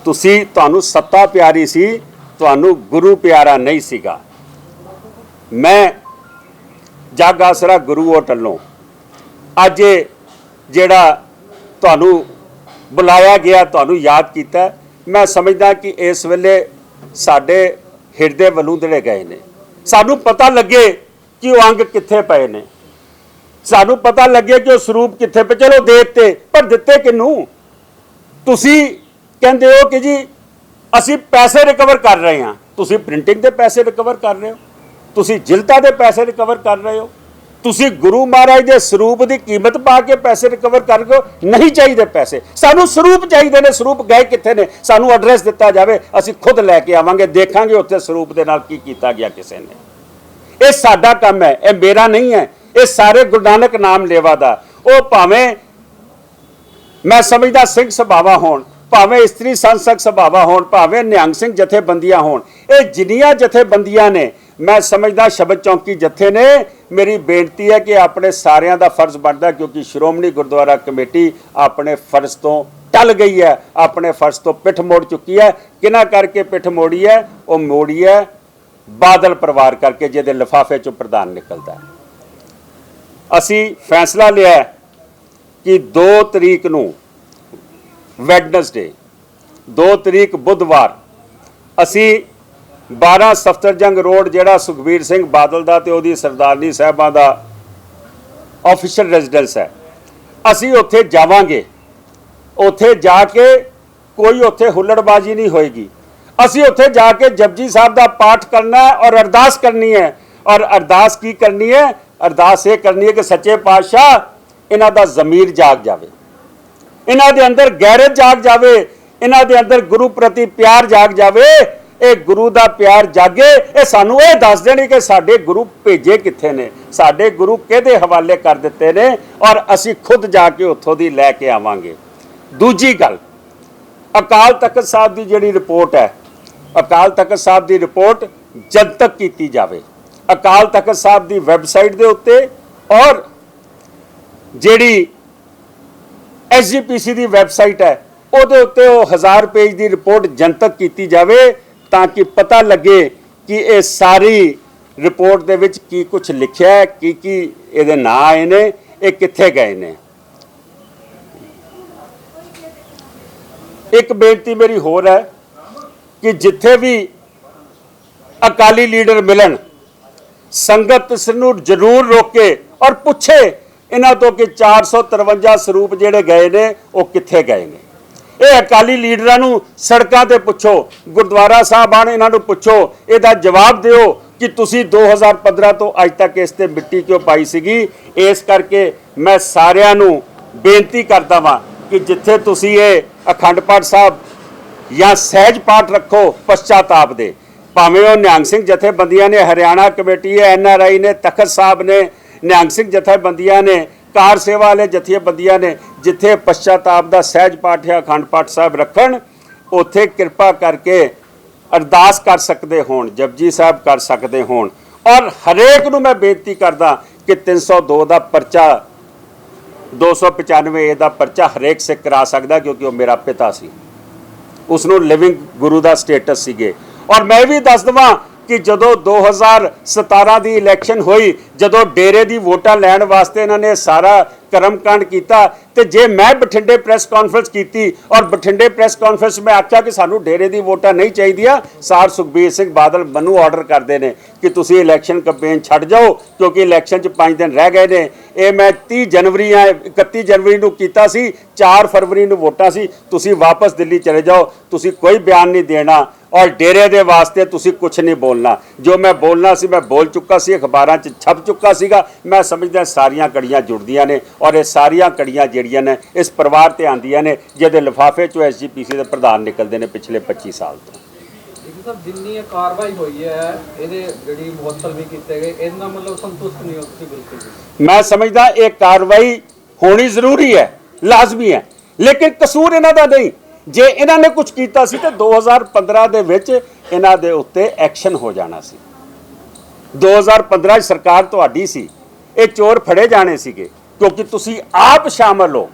ਤੁਹਾਨੂੰ ਸੱਤਾ ਪਿਆਰੀ ਸੀ, ਤੁਹਾਨੂੰ ਗੁਰੂ ਪਿਆਰਾ ਨਹੀਂ ਸੀਗਾ। ਮੈਂ ਜਗ ਆਸਰਾ ਗੁਰੂ ਢੱਲੋਂ ਅੱਜ ਜਿਹੜਾ ਤੁਹਾਨੂੰ ਬੁਲਾਇਆ ਗਿਆ, ਤੁਹਾਨੂੰ ਯਾਦ ਕੀਤਾ, ਮੈਂ ਸਮਝਦਾ ਕਿ ਇਸ ਵੇਲੇ ਸਾਡੇ ਹਿਰਦੇ ਵਲੂੰਦੜੇ ਗਏ ਨੇ। ਸਾਨੂੰ ਪਤਾ ਲੱਗੇ ਕਿ ਉਹ ਅੰਗ ਕਿੱਥੇ ਪਏ ਨੇ, ਸਾਨੂੰ ਪਤਾ ਲੱਗੇ ਕਿ ਉਹ ਸਰੂਪ ਕਿੱਥੇ ਪਏ। ਚਲੋ ਦੇ ਦਿੱਤੇ, ਪਰ ਦਿੱਤੇ ਕਿਹਨੂੰ? ਤੁਸੀਂ ਕਹਿੰਦੇ ਹੋ ਕਿ ਜੀ ਅਸੀਂ ਪੈਸੇ ਰਿਕਵਰ ਕਰ ਰਹੇ ਹਾਂ। ਤੁਸੀਂ ਪ੍ਰਿੰਟਿੰਗ ਦੇ ਪੈਸੇ ਰਿਕਵਰ ਕਰ ਰਹੇ ਹੋ, ਤੁਸੀਂ ਜਿਲਤਾਂ ਦੇ ਪੈਸੇ ਰਿਕਵਰ ਕਰ ਰਹੇ ਹੋ, ਤੁਸੀਂ ਗੁਰੂ ਮਹਾਰਾਜ ਦੇ ਸਰੂਪ ਦੀ ਕੀਮਤ ਪਾ ਕੇ ਪੈਸੇ ਰਿਕਵਰ ਕਰ ਰਹੇ ਹੋ। ਨਹੀਂ ਚਾਹੀਦੇ ਪੈਸੇ, ਸਾਨੂੰ ਸਰੂਪ ਚਾਹੀਦੇ ਨੇ। ਸਰੂਪ ਗਏ ਕਿੱਥੇ ਨੇ? ਸਾਨੂੰ ਐਡਰੈਸ ਦਿੱਤਾ ਜਾਵੇ, ਅਸੀਂ ਖੁਦ ਲੈ ਕੇ ਆਵਾਂਗੇ, ਦੇਖਾਂਗੇ ਉੱਥੇ ਸਰੂਪ ਦੇ ਨਾਲ ਕੀ ਕੀਤਾ ਗਿਆ ਕਿਸੇ ਨੇ। ਇਹ ਸਾਡਾ ਕੰਮ ਹੈ, ਇਹ ਮੇਰਾ ਨਹੀਂ ਹੈ, ਇਹ ਸਾਰੇ ਗੁਰੂ ਨਾਨਕ ਨਾਮ ਲੇਵਾ ਦਾ। ਉਹ ਭਾਵੇਂ ਮੈਂ ਸਮਝਦਾ ਸਿੰਘ ਸਭਾਵਾਂ ਹੋਣ, ਭਾਵੇਂ ਇਸਤਰੀ ਸੰਸਦ ਸਭਾਵਾਂ ਹੋਣ, ਭਾਵੇਂ ਨਿਹੰਗ ਸਿੰਘ ਜਥੇਬੰਦੀਆਂ ਹੋਣ, ਇਹ ਜਿੰਨੀਆਂ ਜਥੇਬੰਦੀਆਂ ਨੇ, ਮੈਂ ਸਮਝਦਾ ਸ਼ਬਦ ਚੌਂਕੀ ਜਥੇ ਨੇ। ਮੇਰੀ ਬੇਨਤੀ ਹੈ ਕਿ ਆਪਣੇ ਸਾਰਿਆਂ ਦਾ ਫਰਜ਼ ਬਣਦਾ, ਕਿਉਂਕਿ ਸ਼੍ਰੋਮਣੀ ਗੁਰਦੁਆਰਾ ਕਮੇਟੀ ਆਪਣੇ ਫਰਜ਼ ਤੋਂ ਟਲ ਗਈ ਹੈ, ਆਪਣੇ ਫਰਜ਼ ਤੋਂ ਪਿੱਠ ਮੋੜ ਚੁੱਕੀ ਹੈ। ਕਿਹਨਾਂ ਕਰਕੇ ਪਿੱਠ ਮੋੜੀ ਹੈ? ਉਹ ਮੋੜੀ ਹੈ ਬਾਦਲ ਪਰਿਵਾਰ ਕਰਕੇ, ਜਿਹਦੇ ਲਿਫਾਫੇ ਚੋਂ ਪ੍ਰਧਾਨ ਨਿਕਲਦਾ। ਅਸੀਂ ਫੈਸਲਾ ਲਿਆ ਕਿ 2 ਤਰੀਕ ਨੂੰ ਵੈਡਨਸਡੇ, 2 ਤਰੀਕ ਬੁੱਧਵਾਰ, ਅਸੀਂ 12 ਸਫਦਰਜੰਗ ਰੋਡ, ਜਿਹੜਾ ਸੁਖਬੀਰ ਸਿੰਘ ਬਾਦਲ ਦਾ ਤੇ ਉਹਦੀ ਸਰਦਾਰਨੀ ਸਾਹਿਬਾਂ ਦਾ ਆਫੀਸ਼ੀਅਲ ਰੈਜ਼ੀਡੈਂਸ ਹੈ, ਅਸੀਂ ਉੱਥੇ ਜਾਵਾਂਗੇ। ਉੱਥੇ ਜਾ ਕੇ ਕੋਈ ਉੱਥੇ ਹੁੱਲੜਬਾਜ਼ੀ ਨਹੀਂ ਹੋਏਗੀ। ਅਸੀਂ ਉੱਥੇ ਜਾ ਕੇ ਜਪਜੀ ਸਾਹਿਬ ਦਾ ਪਾਠ ਕਰਨਾ ਹੈ ਔਰ ਅਰਦਾਸ ਕਰਨੀ ਹੈ। ਔਰ ਅਰਦਾਸ ਕੀ ਕਰਨੀ ਹੈ? ਅਰਦਾਸ ਇਹ ਕਰਨੀ ਹੈ ਕਿ ਸੱਚੇ ਪਾਤਸ਼ਾਹ ਇਹਨਾਂ ਦਾ ਜ਼ਮੀਰ ਜਾਗ ਜਾਵੇ, ਇਹਨਾਂ ਦੇ ਅੰਦਰ ਗੈਰਤ ਜਾਗ ਜਾਵੇ, ਇਹਨਾਂ ਦੇ ਅੰਦਰ ਗੁਰੂ ਪ੍ਰਤੀ ਪਿਆਰ ਜਾਗ ਜਾਵੇ। ਇਹ ਗੁਰੂ ਦਾ ਪਿਆਰ ਜਾਗੇ, ਇਹ ਸਾਨੂੰ ਇਹ ਦੱਸ ਦੇਣ ਕਿ ਸਾਡੇ ਗੁਰੂ ਭੇਜੇ ਕਿੱਥੇ ਨੇ, ਸਾਡੇ ਗੁਰੂ ਕਿਹਦੇ ਹਵਾਲੇ ਕਰ ਦਿੱਤੇ ਨੇ, ਔਰ ਅਸੀਂ ਖੁਦ ਜਾ ਕੇ ਉੱਥੋਂ ਦੀ ਲੈ ਕੇ ਆਵਾਂਗੇ। ਦੂਜੀ ਗੱਲ, ਅਕਾਲ ਤਖਤ ਸਾਹਿਬ ਦੀ ਜਿਹੜੀ ਰਿਪੋਰਟ ਹੈ, ਅਕਾਲ ਤਖਤ ਸਾਹਿਬ ਦੀ ਰਿਪੋਰਟ ਜਨਤਕ ਕੀਤੀ ਜਾਵੇ। ਅਕਾਲ ਤਖਤ ਸਾਹਿਬ ਦੀ ਵੈਬਸਾਈਟ ਦੇ ਉੱਤੇ ਔਰ ਜਿਹੜੀ SGPC ਦੀ ਵੈਬਸਾਈਟ ਹੈ ਉਹਦੇ ਉੱਤੇ ਉਹ 1000 ਪੇਜ ਦੀ ਰਿਪੋਰਟ ਜਨਤਕ ਕੀਤੀ ਜਾਵੇ ਤਾਂ ਕਿ ਪਤਾ ਲੱਗੇ ਕਿ ਇਹ ਸਾਰੀ ਰਿਪੋਰਟ ਦੇ ਵਿੱਚ ਕੀ ਕੁਝ ਲਿਖਿਆ ਹੈ, ਕੀ ਇਹਦੇ ਨਾਂ ਆਏ ਨੇ, ਇਹ ਕਿੱਥੇ ਗਏ ਨੇ। ਇੱਕ ਬੇਨਤੀ ਮੇਰੀ ਹੋਰ ਹੈ ਕਿ ਜਿੱਥੇ ਵੀ ਅਕਾਲੀ ਲੀਡਰ ਮਿਲਣ ਸੰਗਤ ਇਸ ਨੂੰ ਜ਼ਰੂਰ ਰੋਕੇ ਔਰ ਪੁੱਛੇ ਇਹਨਾਂ ਤੋਂ ਕਿ 453 ਸਰੂਪ ਜਿਹੜੇ ਗਏ ਨੇ ਉਹ ਕਿੱਥੇ ਗਏ ਨੇ। ਇਹ ਅਕਾਲੀ ਲੀਡਰਾਂ ਨੂੰ ਸੜਕਾਂ ਤੇ ਪੁੱਛੋ, ਗੁਰਦੁਆਰਾ ਸਾਹਿਬਾਨ ਇਹਨਾਂ ਨੂੰ ਪੁੱਛੋ, ਇਹਦਾ ਜਵਾਬ ਦਿਓ ਕਿ ਤੁਸੀਂ 2015 ਤੋਂ ਅੱਜ ਤੱਕ ਇਸ ਤੇ ਮਿੱਟੀ ਕਿਉਂ ਪਾਈ ਸੀਗੀ। ਇਸ ਕਰਕੇ ਮੈਂ ਸਾਰਿਆਂ ਨੂੰ ਬੇਨਤੀ ਕਰਦਾ ਵਾਂ ਕਿ ਜਿੱਥੇ ਤੁਸੀਂ ਇਹ ਅਖੰਡ ਪਾਠ ਸਾਹਿਬ ਜਾਂ ਸਹਿਜ ਪਾਠ ਰੱਖੋ ਪਛਤਾਤਾਪ ਦੇ, ਭਾਵੇਂ ਉਹ ਨਿਹੰਗ ਸਿੰਘ ਜਥੇਬੰਦੀਆਂ ਨੇ, ਹਰਿਆਣਾ ਕਮੇਟੀ ਹੈ, NRI ਨੇ, ਤਖਤ ਸਾਹਿਬ ਨੇ, ਨਿਹੰਗ ਸਿੰਘ ਜਥੇਬੰਦੀਆਂ ਨੇ, ਕਾਰ ਸੇਵਾ ਵਾਲੇ ਜਥੇਬੰਦੀਆਂ ਨੇ, ਜਿੱਥੇ ਪਛਤਾਤਾਪ ਦਾ ਸਹਿਜ ਪਾਠ ਜਾਂ ਅਖੰਡ ਪਾਠ ਸਾਹਿਬ ਰੱਖਣ ਉੱਥੇ ਕਿਰਪਾ ਕਰਕੇ ਅਰਦਾਸ ਕਰ ਸਕਦੇ ਹੋਣ, ਜਪਜੀ ਸਾਹਿਬ ਕਰ ਸਕਦੇ ਹੋਣ। ਔਰ ਹਰੇਕ ਨੂੰ ਮੈਂ ਬੇਨਤੀ ਕਰਦਾ ਕਿ 302 ਦਾ ਪਰਚਾ 295 ਦਾ ਪਰਚਾ ਹਰੇਕ ਸਿੱਖ ਕਰਾ ਸਕਦਾ ਕਿਉਂਕਿ ਉਹ ਮੇਰਾ ਪਿਤਾ ਸੀ, ਉਸ ਨੂੰ ਲਿਵਿੰਗ ਗੁਰੂ ਦਾ ਸਟੇਟਸ ਸੀਗੇ। ਔਰ ਮੈਂ ਵੀ ਦੱਸ ਦਵਾਂ ਕਿ ਜਦੋਂ 2017 ਦੀ ਇਲੈਕਸ਼ਨ ਹੋਈ, ਜਦੋਂ ਡੇਰੇ ਦੀ ਵੋਟਾਂ ਲੈਣ ਵਾਸਤੇ ਇਹਨਾਂ ਨੇ ਸਾਰਾ ਕਰਮਕਾਂਡ ਕੀਤਾ, ਤੇ ਜੇ ਮੈਂ ਬਠਿੰਡੇ ਪ੍ਰੈਸ ਕਾਨਫਰੰਸ ਕੀਤੀ ਔਰ ਬਠਿੰਡੇ ਪ੍ਰੈਸ ਕਾਨਫਰੰਸ ਮੈਂ ਆਖਿਆ ਕਿ ਸਾਨੂੰ ਡੇਰੇ ਦੀ ਵੋਟਾਂ ਨਹੀਂ ਚਾਹੀਦੀਆਂ, ਸਾਰ ਸੁਖਬੀਰ ਸਿੰਘ ਬਾਦਲ ਮੈਨੂੰ ਆਰਡਰ ਕਰਦੇ ਨੇ ਕਿ ਤੁਸੀਂ ਇਲੈਕਸ਼ਨ ਕੈਂਪੇਨ ਛੱਡ ਜਾਓ ਕਿਉਂਕਿ ਇਲੈਕਸ਼ਨ 'ਚ 5 ਦਿਨ ਰਹਿ ਗਏ ਨੇ। ਇਹ ਮੈਂ 30 ਜਨਵਰੀ ਜਾਂ 31 ਜਨਵਰੀ ਨੂੰ ਕੀਤਾ ਸੀ, 4 ਫਰਵਰੀ ਨੂੰ ਵੋਟਾਂ ਸੀ, ਤੁਸੀਂ ਵਾਪਸ ਦਿੱਲੀ ਚਲੇ ਜਾਓ, ਤੁਸੀਂ ਕੋਈ ਬਿਆਨ ਨਹੀਂ ਦੇਣਾ ਔਰ ਡੇਰੇ ਦੇ ਵਾਸਤੇ ਤੁਸੀਂ ਕੁਝ ਨਹੀਂ ਬੋਲਣਾ। ਜੋ ਮੈਂ ਬੋਲਣਾ ਸੀ ਮੈਂ ਬੋਲ ਚੁੱਕਾ ਸੀ, ਅਖਬਾਰਾਂ 'ਚ ਛਪ ਚੁੱਕਾ ਸੀਗਾ। ਮੈਂ ਸਮਝਦਾ ਸਾਰੀਆਂ ਕੜੀਆਂ ਜੁੜਦੀਆਂ ਨੇ ਔਰ ਇਹ ਸਾਰੀਆਂ ਕੜੀਆਂ ਜਿਹੜੀਆਂ ਨੇ ਇਸ ਪਰਿਵਾਰ ਤੇ ਆਉਂਦੀਆਂ ਨੇ ਜਿਹਦੇ ਲਿਫਾਫੇ 'ਚੋਂ SGPC ਦੇ ਪ੍ਰਧਾਨ ਨਿਕਲਦੇ ਨੇ ਪਿਛਲੇ 25 ਸਾਲ ਤੋਂ। ਜਿੰਨੀ ਕਾਰਵਾਈ ਹੋਈ ਹੈ ਇਹਦੇ ਜਿਹੜੀ ਮੁਅੱਤਲ ਵੀ ਕੀਤੇ ਗਏ, ਇਹਦਾ ਮਤਲਬ ਸੰਤੁਸ਼ਟ ਨਹੀਂ ਹੋ ਤੁਸੀਂ ਬਿਲਕੁਲ ਵੀ? ਮੈਂ ਸਮਝਦਾ ਇਹ ਕਾਰਵਾਈ ਹੋਣੀ ਜ਼ਰੂਰੀ ਹੈ, ਲਾਜ਼ਮੀ ਹੈ, ਲੇਕਿਨ ਕਸੂਰ ਇਹਨਾਂ ਦਾ ਨਹੀਂ। ਜੇ ਇਹਨਾਂ ਨੇ ਕੁਝ ਕੀਤਾ ਸੀ ਤਾਂ 2015 ਦੇ ਵਿੱਚ ਇਹਨਾਂ ਦੇ ਉੱਤੇ ਐਕਸ਼ਨ ਹੋ ਜਾਣਾ ਸੀ। 2015 'ਚ ਸਰਕਾਰ ਤੁਹਾਡੀ ਸੀ, ਇਹ ਚੋਰ ਫੜੇ ਜਾਣੇ ਸੀਗੇ ਕਿਉਂਕਿ ਤੁਸੀਂ ਆਪ ਸ਼ਾਮਲ ਹੋ।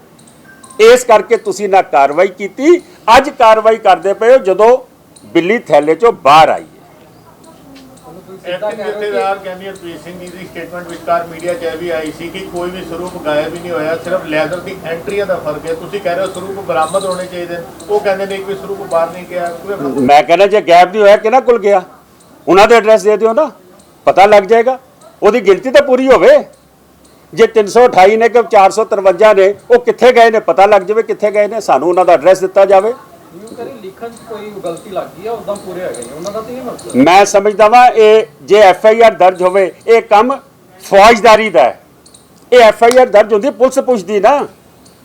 ਇਸ ਕਰਕੇ ਤੁਸੀਂ ਨਾ ਕਾਰਵਾਈ ਕੀਤੀ। ਅੱਜ ਕਾਰਵਾਈ ਕਰਦੇ ਪਏ ਹੋ ਜਦੋਂ ਬਿੱਲੀ ਥੈਲੇ 'ਚੋਂ ਬਾਹਰ ਆਈ ਹੈ। ਜਥੇਦਾਰ ਕਹਿੰਦੀ ਹਰਪ੍ਰੀਤ ਸਿੰਘ ਜੀ ਦੀ ਸਟੇਟਮੈਂਟ ਵਿਚਕਾਰ ਮੀਡੀਆ 'ਚ ਵੀ ਆਈ ਸੀ ਕਿ ਕੋਈ ਵੀ ਸਰੂਪ ਗਾਇਬ ਹੀ ਨਹੀਂ ਹੋਇਆ, ਸਿਰਫ ਲੈਦਰ ਦੀ ਐਂਟਰੀਆਂ ਦਾ ਫਰਕ ਹੈ। ਤੁਸੀਂ ਕਹਿ ਰਹੇ ਹੋ ਸਰੂਪ ਬਰਾਮਦ ਹੋਣੇ ਚਾਹੀਦੇ, ਉਹ ਕਹਿੰਦੇ ਨੇ ਕਿ ਸਰੂਪ ਬਾਹਰ ਨਹੀਂ ਗਿਆ। ਮੈਂ ਕਹਿੰਦਾ ਜੇ ਗਾਇਬ ਨਹੀਂ ਹੋਇਆ ਕਿਹਨਾਂ ਕੋਲ ਗਿਆ, ਉਹਨਾਂ ਦੇ ਐਡਰੈਸ ਦੇ ਦਿਓ ਨਾ, ਪਤਾ ਲੱਗ ਜਾਏਗਾ। ਉਹਦੀ ਗਿਣਤੀ ਤਾਂ ਪੂਰੀ ਹੋਵੇ। ਜੇ 328 ਨੇ ਕਿ 453 ਨੇ, ਉਹ ਕਿੱਥੇ ਗਏ ਨੇ ਪਤਾ ਲੱਗ ਜਾਵੇ ਕਿੱਥੇ ਗਏ ਨੇ, ਸਾਨੂੰ ਉਹਨਾਂ ਦਾ ਐਡਰੈਸ ਦਿੱਤਾ ਜਾਵੇ। ਲਿਖਣ 'ਚ ਕੋਈ ਗਲਤੀ ਲੱਗ ਗਈ ਹੈ, ਉਦਾਂ ਪੂਰੇ ਹੈਗੇ ਨੇ ਉਹਨਾਂ ਦਾ ਤਾਂ ਇਹ ਮਤਲਬ। ਮੈਂ ਸਮਝਦਾ ਵਾਂ ਇਹ ਜੇ FIR ਦਰਜ ਹੋਵੇ, ਇਹ ਕੰਮ ਫੌਜਦਾਰੀ ਦਾ ਹੈ। ਇਹ FIR ਦਰਜ ਹੁੰਦੀ ਪੁਲਿਸ ਪੁੱਛਦੀ ਨਾ,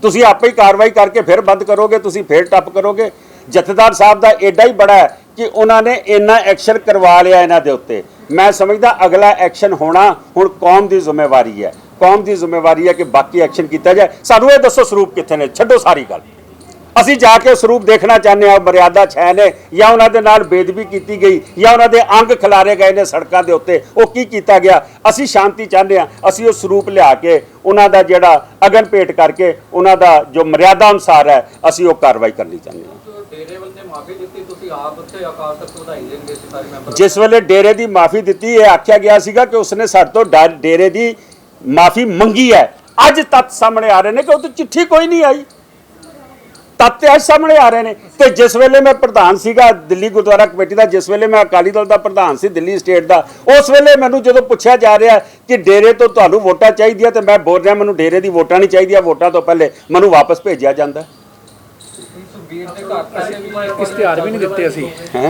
ਤੁਸੀਂ ਆਪੇ ਹੀ ਕਾਰਵਾਈ ਕਰਕੇ ਫਿਰ ਬੰਦ ਕਰੋਗੇ, ਤੁਸੀਂ ਫਿਰ ਟੱਪ ਕਰੋਗੇ। ਜਥੇਦਾਰ ਸਾਹਿਬ ਦਾ ਐਡਾ ਹੀ ਬੜਾ ਹੈ ਕਿ ਉਹਨਾਂ ਨੇ ਇੰਨਾ ਐਕਸ਼ਨ ਕਰਵਾ ਲਿਆ ਇਹਨਾਂ ਦੇ ਉੱਤੇ। ਮੈਂ ਸਮਝਦਾ ਅਗਲਾ ਐਕਸ਼ਨ ਹੋਣਾ ਹੁਣ ਕੌਮ ਦੀ ਜ਼ਿੰਮੇਵਾਰੀ ਹੈ। ਕੌਮ ਦੀ ਜ਼ਿੰਮੇਵਾਰੀ ਹੈ ਕਿ ਬਾਕੀ ਐਕਸ਼ਨ ਕੀਤਾ ਜਾਏ। ਸਾਨੂੰ ਇਹ ਦੱਸੋ ਸਰੂਪ ਕਿੱਥੇ ਨੇ, ਛੱਡੋ ਸਾਰੀ ਗੱਲ। ਅਸੀਂ ਜਾ ਕੇ ਸਰੂਪ ਦੇਖਣਾ ਚਾਹੁੰਦੇ ਹਾਂ, ਮਰਿਆਦਾ ਛੈ ਨੇ ਜਾਂ ਉਹਨਾਂ ਦੇ ਨਾਲ ਬੇਦਬੀ ਕੀਤੀ ਗਈ ਜਾਂ ਉਹਨਾਂ ਦੇ ਅੰਗ ਖਿਲਾਰੇ ਗਏ ਨੇ ਸੜਕਾਂ ਦੇ ਉੱਤੇ, ਉਹ ਕੀ ਕੀਤਾ ਗਿਆ। ਅਸੀਂ ਸ਼ਾਂਤੀ ਚਾਹੁੰਦੇ ਹਾਂ। ਅਸੀਂ ਉਹ ਸਰੂਪ ਲਿਆ ਕੇ ਉਹਨਾਂ ਦਾ ਜਿਹੜਾ ਅਗਨ ਭੇਟ ਕਰਕੇ ਉਹਨਾਂ ਦਾ ਜੋ ਮਰਿਆਦਾ ਅਨੁਸਾਰ ਹੈ ਅਸੀਂ ਉਹ ਕਾਰਵਾਈ ਕਰਨੀ ਚਾਹੁੰਦੇ ਹਾਂ। ਡੇਰੇ ਵੱਲ ਨੇ ਮਾਫੀ ਦਿੱਤੀ, ਤੁਸੀਂ ਆਪ ਉੱਥੇ ਅਕਾਲ ਤਖਤ ਵਧਾਈ ਦੇਣਗੇ ਸਾਰੇ ਮੈਂਬਰ? ਜਿਸ ਵੇਲੇ ਡੇਰੇ ਦੀ ਮਾਫੀ ਦਿੱਤੀ, ਇਹ ਆਖਿਆ ਗਿਆ ਸੀਗਾ ਕਿ ਉਸਨੇ ਸਾਡੇ ਤੋਂ ਡੇਰੇ ਦੀ ਮਾਫੀ ਮੰਗੀ ਹੈ। ਅੱਜ ਤੱਤ ਸਾਹਮਣੇ ਆ ਰਹੇ ਨੇ ਕਿ ਉਹ ਤਾਂ ਚਿੱਠੀ ਕੋਈ ਨਹੀਂ ਆਈ। ਤੱਤ ਅੱਜ ਸਾਹਮਣੇ ਆ ਰਹੇ ਨੇ। ਤੇ ਜਿਸ ਵੇਲੇ ਮੈਂ ਪ੍ਰਧਾਨ ਸੀਗਾ ਦਿੱਲੀ ਗੁਰਦੁਆਰਾ ਕਮੇਟੀ ਦਾ, ਜਿਸ ਵੇਲੇ ਮੈਂ ਅਕਾਲੀ ਦਲ ਦਾ ਪ੍ਰਧਾਨ ਸੀ ਦਿੱਲੀ ਸਟੇਟ ਦਾ, ਉਸ ਵੇਲੇ ਮੈਨੂੰ ਜਦੋਂ ਪੁੱਛਿਆ ਜਾ ਰਿਹਾ ਕਿ ਡੇਰੇ ਤੋਂ ਤੁਹਾਨੂੰ ਵੋਟਾਂ ਚਾਹੀਦੀਆਂ ਤੇ ਮੈਂ ਬੋਲ ਰਿਹਾ ਮੈਨੂੰ ਡੇਰੇ ਦੀ ਵੋਟਾਂ ਨਹੀਂ ਚਾਹੀਦੀਆਂ, ਵੋਟਾਂ ਤੋਂ ਪਹਿਲੇ ਮੈਨੂੰ ਵਾਪਸ ਭੇਜਿਆ ਜਾਂਦਾ। ਸੁਖਬੀਰ ਦੇ ਘਰ ਪਹਿਲੇ ਵੀ ਇਸ਼ਤਿਹਾਰ ਵੀ ਨਹੀਂ ਦਿੱਤੇ ਅਸੀਂ ਹੈ।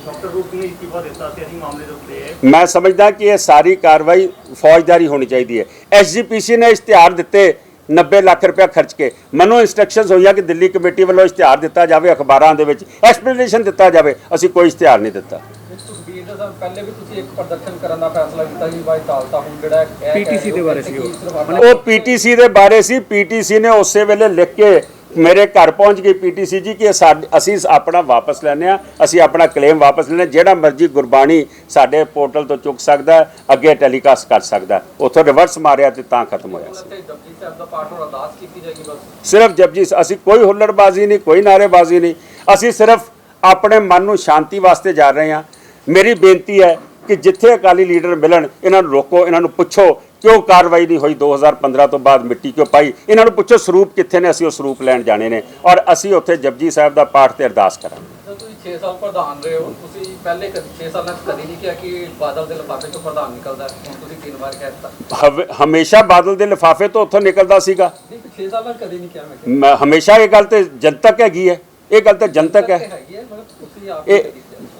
ਡਾਕਟਰ ਰੂਪ ਨੇ ਇਸਤੀਫਾ ਦਿੱਤਾ ਸੀ ਅਸੀਂ ਮਾਮਲੇ ਦੇ ਉੱਤੇ। ਮੈਂ ਸਮਝਦਾ ਕਿ ਇਹ ਸਾਰੀ ਕਾਰਵਾਈ ਫੌਜਦਾਰੀ ਹੋਣੀ ਚਾਹੀਦੀ ਹੈ। SGPC ਨੇ ਇਸ਼ਤਿਹਾਰ ਦਿੱਤੇ 90 ਲੱਖ ਰੁਪਇਆ ਖਰਚ ਕੇ। ਮੈਨੂੰ ਇੰਸਟਰਕਸ਼ਨਸ ਹੋਈਆਂ ਕਿ ਦਿੱਲੀ ਕਮੇਟੀ ਵੱਲੋਂ ਇਸ਼ਤਿਹਾਰ ਦਿੱਤਾ ਜਾਵੇ, ਅਖਬਾਰਾਂ ਦੇ ਵਿੱਚ ਐਕਸਪਲੇਨੇਸ਼ਨ ਦਿੱਤਾ ਜਾਵੇ। ਅਸੀਂ ਕੋਈ ਇਸ਼ਤਿਹਾਰ ਨਹੀਂ ਦਿੱਤਾ। ਸੁਖਬੀਰ ਦੇ ਸਾਹਿਬ ਪਹਿਲੇ ਵੀ ਤੁਸੀਂ ਇੱਕ ਪ੍ਰਦਰਸ਼ਨ ਕਰਨ ਦਾ ਫੈਸਲਾ ਕੀਤਾ ਸੀ ਬਾਈ ਤਾਲਤਾ, ਹੁਣ ਜਿਹੜਾ PTC ਦੇ ਬਾਰੇ ਸੀ ਉਹ PTC ਦੇ ਬਾਰੇ ਸੀ। PTC ਨੇ ਉਸੇ ਵੇਲੇ ਲਿਖ ਕੇ ਮੇਰੇ ਘਰ ਪਹੁੰਚ ਗਈ ਪੀਟੀਸੀ ਜੀ ਕਿ ਅਸੀਂ ਆਪਣਾ ਵਾਪਸ ਲੈਂਦੇ ਹਾਂ, ਅਸੀਂ ਆਪਣਾ ਕਲੇਮ ਵਾਪਸ ਲੈਂਦੇ ਹਾਂ, ਜਿਹੜਾ ਮਰਜ਼ੀ ਗੁਰਬਾਣੀ ਸਾਡੇ ਪੋਰਟਲ ਤੋਂ ਚੁੱਕ ਸਕਦਾ, ਅੱਗੇ ਟੈਲੀਕਾਸਟ ਕਰ ਸਕਦਾ। ਉੱਥੋਂ ਰਿਵਰਸ ਮਾਰਿਆ ਤੇ ਤਾਂ ਖਤਮ ਹੋਇਆ ਸੀ। ਜਪਜੀ ਸਾਹਿਬ ਦਾ ਪਾਠ ਔਰ ਅਰਦਾਸ ਕੀਤੀ ਜਾਏਗੀ ਬਸ। ਸਿਰਫ ਜਪਜੀ, ਅਸੀਂ ਕੋਈ ਹੁੱਲੜਬਾਜ਼ੀ ਨਹੀਂ, ਕੋਈ ਨਾਅਰੇਬਾਜ਼ੀ ਨਹੀਂ, ਅਸੀਂ ਸਿਰਫ ਆਪਣੇ ਮਨ ਨੂੰ ਸ਼ਾਂਤੀ ਵਾਸਤੇ ਜਾ ਰਹੇ ਹਾਂ। ਮੇਰੀ ਬੇਨਤੀ ਹੈ ਕਿ ਜਿੱਥੇ ਅਕਾਲੀ ਲੀਡਰ ਮਿਲਣ ਇਹਨਾਂ ਨੂੰ ਰੋਕੋ, ਇਹਨਾਂ ਨੂੰ ਪੁੱਛੋ ਕਿਉਂ ਕਾਰਵਾਈ ਨਹੀਂ ਹੋਈ 2015 ਤੋਂ ਬਾਅਦ, ਮਿੱਟੀ ਕਿਉਂ ਪਾਈ, ਇਹਨਾਂ ਨੂੰ ਪੁੱਛੋ ਸਰੂਪ ਕਿੱਥੇ ਨੇ, ਅਸੀਂ ਉਹ ਸਰੂਪ ਲੈਣ ਜਾਣੇ ਨੇ ਔਰ ਅਸੀਂ ਉੱਥੇ ਜਪਜੀ ਸਾਹਿਬ ਦਾ ਪਾਠ ਤੇ ਅਰਦਾਸ ਕਰਾਂਗੇ। ਤੁਸੀਂ 6 ਸਾਲ ਪ੍ਰਧਾਨ ਰਹੇ ਹੋ, ਤੁਸੀਂ ਪਹਿਲੇ 6 ਸਾਲਾਂ 'ਚ ਕਦੀ ਨਹੀਂ ਕਿਹਾ ਕਿ ਬਾਦਲ ਦੇ ਲਿਫਾਫੇ ਤੋਂ ਪ੍ਰਧਾਨ ਨਿਕਲਦਾ, ਹੁਣ ਤੁਸੀਂ 3 ਵਾਰ ਕਹਿ ਦਿੱਤਾ। ਹਮੇਸ਼ਾ ਬਾਦਲ ਦੇ ਲਿਫਾਫੇ ਤੋਂ ਉੱਥੋਂ ਨਿਕਲਦਾ ਸੀਗਾ। ਨਹੀਂ 6 ਸਾਲਾਂ 'ਚ ਕਦੀ ਨਹੀਂ ਕਿਹਾ ਮੈਂ ਮੈਂ ਹਮੇਸ਼ਾ, ਇਹ ਗੱਲ ਤੇ ਜਨਤਕ ਹੈਗੀ ਹੈ, ਇਹ ਗੱਲ ਤੇ ਜਨਤਕ ਹੈ। ਹੈਗੀ ਹੈ, ਮਤਲਬ ਤੁਸੀਂ ਆਪ ਇਹ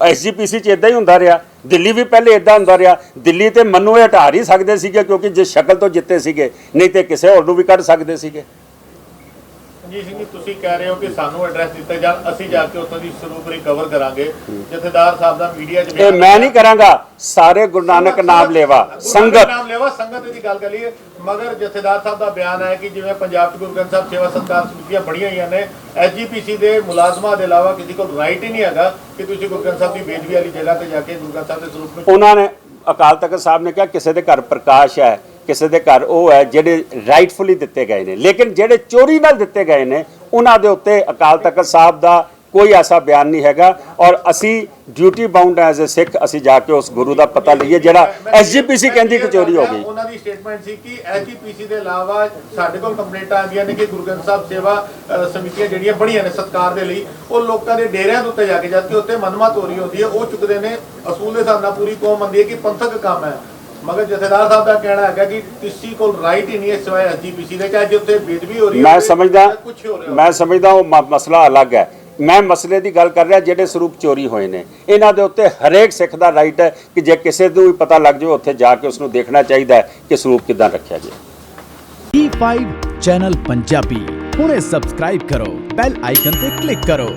ਐਸਜੀਪੀਸੀ 'ਚ ਇਦਾਂ ਹੀ ਹੁੰਦਾ ਰਿਹਾ, ਦਿੱਲੀ ਵੀ ਪਹਿਲੇ ਇਦਾਂ ਹੁੰਦਾ ਰਿਹਾ। ਦਿੱਲੀ ਤੇ ਮੈਨੂੰ ਇਹ ਹਟਾ ਨਹੀਂ ਸਕਦੇ ਸੀਗੇ ਕਿਉਂਕਿ ਜਿਸ ਸ਼ਕਲ ਤੋਂ ਜਿੱਤੇ ਸੀਗੇ, ਨਹੀਂ ਤੇ ਕਿਸੇ ਹੋਰ ਨੂੰ ਵੀ ਕੱਢ ਸਕਦੇ ਸੀਗੇ। ਜੀ ਸਿੰਘ ਜੀ, ਤੁਸੀਂ ਕਹਿ ਰਹੇ ਹੋ ਕਿ ਸਾਨੂੰ ਐਡਰੈਸ ਦਿੱਤਾ ਜਾਣ, ਅਸੀਂ ਜਾ ਕੇ ਉੱਥੋਂ ਦੀ ਸਰੂਪ ਰਿਕਵਰ ਕਰਾਂਗੇ। ਜਥੇਦਾਰ ਸਾਹਿਬ ਦਾ ਮੀਡੀਆ 'ਚ ਇਹ ਮੈਂ ਨਹੀਂ ਕਰਾਂਗਾ, ਸਾਰੇ ਗੁਰੂ ਨਾਨਕ ਨਾਮ ਲੈਵਾ ਸੰਗਤ ਨਾਮ ਲੈਵਾ ਸੰਗਤ ਦੀ ਗੱਲ ਕਰੀਏ, ਮਗਰ ਜਥੇਦਾਰ ਸਾਹਿਬ ਦਾ ਬਿਆਨ ਹੈ ਕਿ ਜਿਵੇਂ ਪੰਜਾਬ 'ਚ ਗੁਰੂ ਗ੍ਰੰਥ ਸਾਹਿਬ ਸੇਵਾ ਸਤਿਕਾਰ ਸਮਿਤੀਆਂ ਬਣੀਆਂ ਹੋਈਆਂ ਨੇ, ਐਸਜੀਪੀਸੀ ਦੇ ਮੁਲਾਜ਼ਮਾਂ ਦੇ ਇਲਾਵਾ ਕਿਸੇ ਕੋਲ ਰਾਈਟ ਹੀ ਨਹੀਂ ਹੈਗਾ ਕਿ ਤੁਸੀਂ ਗੁਰੂ ਗ੍ਰੰਥ ਸਾਹਿਬ ਦੀ ਬੇਦਬੀ ਵਾਲੀ ਜਗ੍ਹਾ ਤੇ ਜਾ ਕੇ ਗੁਰੂ ਗ੍ਰੰਥ ਸਾਹਿਬ ਦੇ ਸਰੂਪ ਨੂੰ। ਉਹਨਾਂ ਨੇ, ਅਕਾਲ ਤਖਤ ਸਾਹਿਬ ਨੇ ਕਿਹਾ ਕਿਸੇ ਦੇ ਘਰ ਪ੍ਰਕਾਸ਼ ਹੈ, ਕਿਸੇ ਦੇ ਘਰ ਉਹ ਹੈ ਜਿਹੜੇ ਰਾਈਟਫੁਲੀ ਦਿੱਤੇ ਗਏ ਨੇ, ਲੇਕਿਨ ਜਿਹੜੇ ਚੋਰੀ ਨਾਲ ਦਿੱਤੇ ਗਏ ਨੇ ਉਹਨਾਂ ਦੇ ਉੱਤੇ ਅਕਾਲ ਤਖਤ ਸਾਹਿਬ ਦਾ ਕੋਈ ਐਸਾ ਬਿਆਨ ਨਹੀਂ ਹੈਗਾ ਔਰ ਅਸੀਂ ਡਿਊਟੀ ਬਾਉਂਡ ਐਜ਼ ਅ ਸਿੱਖ ਅਸੀਂ ਜਾ ਕੇ ਉਸ ਗੁਰੂ ਦਾ ਪਤਾ ਲਈਏ ਜਿਹੜਾ ਐਸਜੀਪੀਸੀ ਕਹਿੰਦੀ ਕਿ ਚੋਰੀ ਹੋ ਗਈ। ਉਹਨਾਂ ਦੀ ਸਟੇਟਮੈਂਟ ਸੀ ਕਿ ਐਸਜੀਪੀਸੀ ਦੇ ਇਲਾਵਾ ਸਾਡੇ ਕੋਲ ਕੰਪਲੇਂਟਾਂ ਆਉਂਦੀਆਂ ਨੇ ਕਿ ਗੁਰੂ ਗ੍ਰੰਥ ਸਾਹਿਬ ਸੇਵਾ ਸਮਿਤੀਆਂ ਜਿਹੜੀਆਂ ਬਣੀਆਂ ਨੇ ਸਤਿਕਾਰ ਦੇ ਲਈ, ਉਹ ਲੋਕਾਂ ਦੇ ਡੇਰਿਆਂ ਦੇ ਉੱਤੇ ਜਾ ਕੇ ਜਦ ਕਿ ਉੱਤੇ ਮਨਮਤ ਹੋ ਰਹੀ ਹੁੰਦੀ ਹੈ, ਉਹ ਚੁੱਕਦੇ ਨੇ। ਅਸੂਲ ਦੇ ਹਿਸਾਬ ਨਾਲ ਪੂਰੀ ਕੌਮ ਮੰਨਦੀ ਹੈ ਕਿ ਪੰਥਕ ਕੰਮ ਹੈ, ਮਗਰ ਜਥੇਦਾਰ ਸਾਹਿਬ ਦਾ ਕਹਿਣਾ ਹੈਗਾ ਕਿ ਕਿਸੇ ਕੋਲ ਰਾਈਟ ਹੀ ਨਹੀਂ ਹੈ ਸਿਵਾਏ ਐਸਜੀਪੀਸੀ ਦੇ, ਚਾਹੇ ਜਿੱਥੇ ਬੇਦਬੀ ਹੋ ਰਹੀ ਹੈ। ਮੈਂ ਸਮਝਦਾ ਉਹ ਮਸਲਾ ਅਲੱਗ ਹੈ। ਮੈਂ ਮਸਲੇ ਦੀ ਗੱਲ ਕਰ ਰਿਹਾ ਜਿਹੜੇ ਸਰੂਪ ਚੋਰੀ ਹੋਏ ਨੇ, ਇਹਨਾਂ ਦੇ ਉੱਤੇ ਹਰੇਕ ਸਿੱਖ ਦਾ ਰਾਈਟ ਹੈ ਕਿ ਜੇ ਕਿਸੇ ਨੂੰ ਵੀ ਪਤਾ ਲੱਗ ਜਾਵੇ ਉੱਥੇ ਜਾ ਕੇ ਉਸ ਨੂੰ ਦੇਖਣਾ ਚਾਹੀਦਾ ਹੈ ਕਿ ਸਰੂਪ ਕਿੱਦਾਂ ਰੱਖਿਆ ਜਾਏ। E5 ਚੈਨਲ ਪੰਜਾਬੀ ਹੁਣੇ ਸਬਸਕ੍ਰਾਈਬ ਕਰੋ, ਬੈਲ ਆਈਕਨ ਤੇ ਕਲਿੱਕ ਕਰੋ।